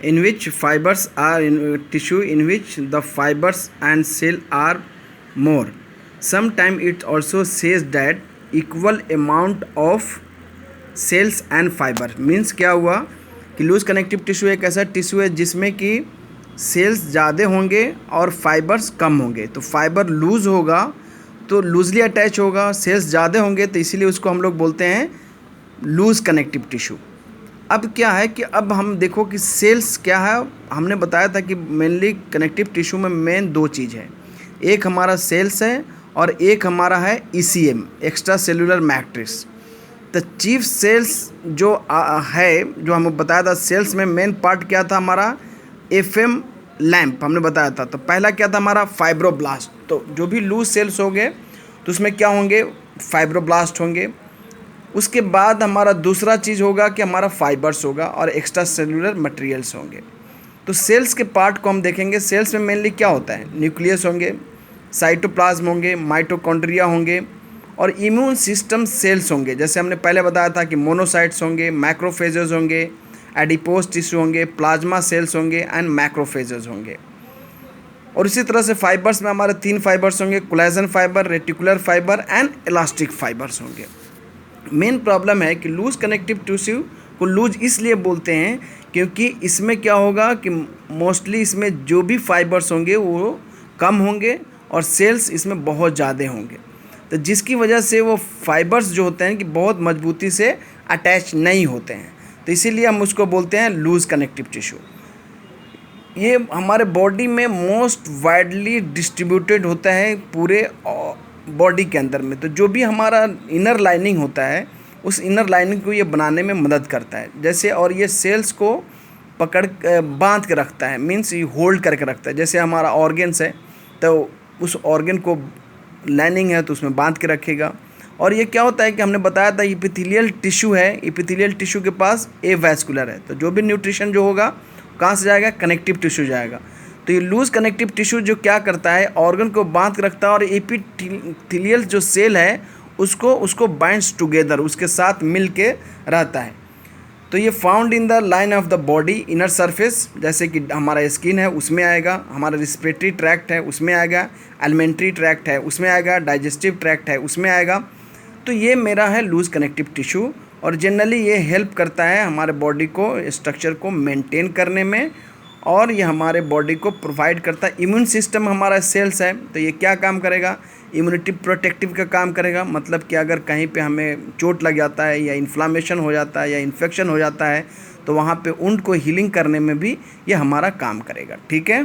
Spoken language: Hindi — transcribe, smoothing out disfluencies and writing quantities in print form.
in which fibers are in tissue in which the fibers and cell are more. Sometimes it also says that equal amount of cells and fibre means क्या हुआ कि लूज कनेक्टिव टिश्यू एक ऐसा टिश्यू है जिसमें कि सेल्स ज़्यादा होंगे और फाइबर्स कम होंगे। तो फाइबर लूज होगा तो लूजली अटैच होगा, सेल्स ज़्यादा होंगे तो इसीलिए उसको हम लोग बोलते हैं लूज कनेक्टिव टिश्यू। अब क्या है कि अब हम देखो कि सेल्स क्या है। हमने बताया था कि मेनली कनेक्टिव टिश्यू में मेन दो चीज़ है, एक हमारा सेल्स है और एक हमारा है ECM एक्स्ट्रा सेलुलर मैट्रिक्स। तो चीफ सेल्स जो है, जो हमें बताया था सेल्स में मेन पार्ट क्या था हमारा FM लैम्प हमने बताया था। तो पहला क्या था हमारा फाइब्रोब्लास्ट। तो जो भी लूज सेल्स होंगे तो उसमें क्या होंगे, फाइब्रोब्लास्ट होंगे। उसके बाद हमारा दूसरा चीज़ होगा कि हमारा फाइबर्स होगा और एक्स्ट्रा सेलुलर मटेरियल्स होंगे। तो सेल्स के पार्ट को हम देखेंगे। सेल्स में मेनली क्या होता है, न्यूक्लियस होंगे, साइटोप्लाज्म होंगे, माइटोकॉन्ड्रिया होंगे और इम्यून सिस्टम सेल्स होंगे। जैसे हमने पहले बताया था कि मोनोसाइट्स होंगे, मैक्रोफेजेस होंगे, एडिपोज टिश्यू होंगे, प्लाज्मा सेल्स होंगे एंड मैक्रोफेजेस होंगे। और इसी तरह से फाइबर्स में हमारे 3 फाइबर्स होंगे, collagen fibre, reticular fibre and elastic fibres होंगे। मेन प्रॉब्लम है कि लूज कनेक्टिव टिश्यू को लूज इसलिए बोलते हैं क्योंकि इसमें क्या होगा कि मोस्टली इसमें जो भी फाइबर्स होंगे वो कम होंगे और सेल्स इसमें बहुत ज़्यादा होंगे। तो जिसकी वजह से वो फाइबर्स जो होते हैं कि बहुत मजबूती से अटैच नहीं होते हैं, तो इसीलिए हम उसको बोलते हैं लूज कनेक्टिव टिश्यू। ये हमारे बॉडी में मोस्ट वाइडली डिस्ट्रीब्यूटेड होता है पूरे बॉडी के अंदर में। तो जो भी हमारा इनर लाइनिंग होता है उस इनर लाइनिंग को ये बनाने में मदद करता है। जैसे और ये सेल्स को पकड़ बांध के रखता है, मीन्स ये होल्ड करके रखता है। जैसे हमारा ऑर्गन्स है तो उस ऑर्गन को लाइनिंग है तो उसमें बांध के रखेगा। और ये क्या होता है कि हमने बताया था इपिथेलियल टिश्यू है, इपिथेलियल टिश्यू के पास एवास्कुलर है। तो जो भी न्यूट्रिशन जो होगा कहाँ से जाएगा, कनेक्टिव टिश्यू जाएगा। तो ये लूज कनेक्टिव टिश्यू जो क्या करता है, ऑर्गन को बांध के रखता है और एपिथेलियल जो सेल है उसको बाइंड्स टुगेदर, उसके साथ मिल के रहता है। तो ये found in the line of the body inner surface, जैसे कि हमारा स्किन है उसमें आएगा, हमारा रिस्पिरेटरी ट्रैक्ट है उसमें आएगा, एलिमेंट्री ट्रैक्ट है उसमें आएगा, डाइजेस्टिव ट्रैक्ट है उसमें आएगा। तो ये मेरा है लूज कनेक्टिव टिश्यू और जनरली ये हेल्प करता है हमारे बॉडी को स्ट्रक्चर को मेंटेन करने में और ये हमारे बॉडी को प्रोवाइड करता है। इम्यून सिस्टम हमारा सेल्स है तो ये क्या काम करेगा, इम्यूनिटी प्रोटेक्टिव का काम करेगा। मतलब कि अगर कहीं पे हमें चोट लग जाता है या इन्फ्लामेशन हो जाता है या इन्फेक्शन हो जाता है तो वहाँ पे वुंड को हीलिंग करने में भी ये हमारा काम करेगा। ठीक है।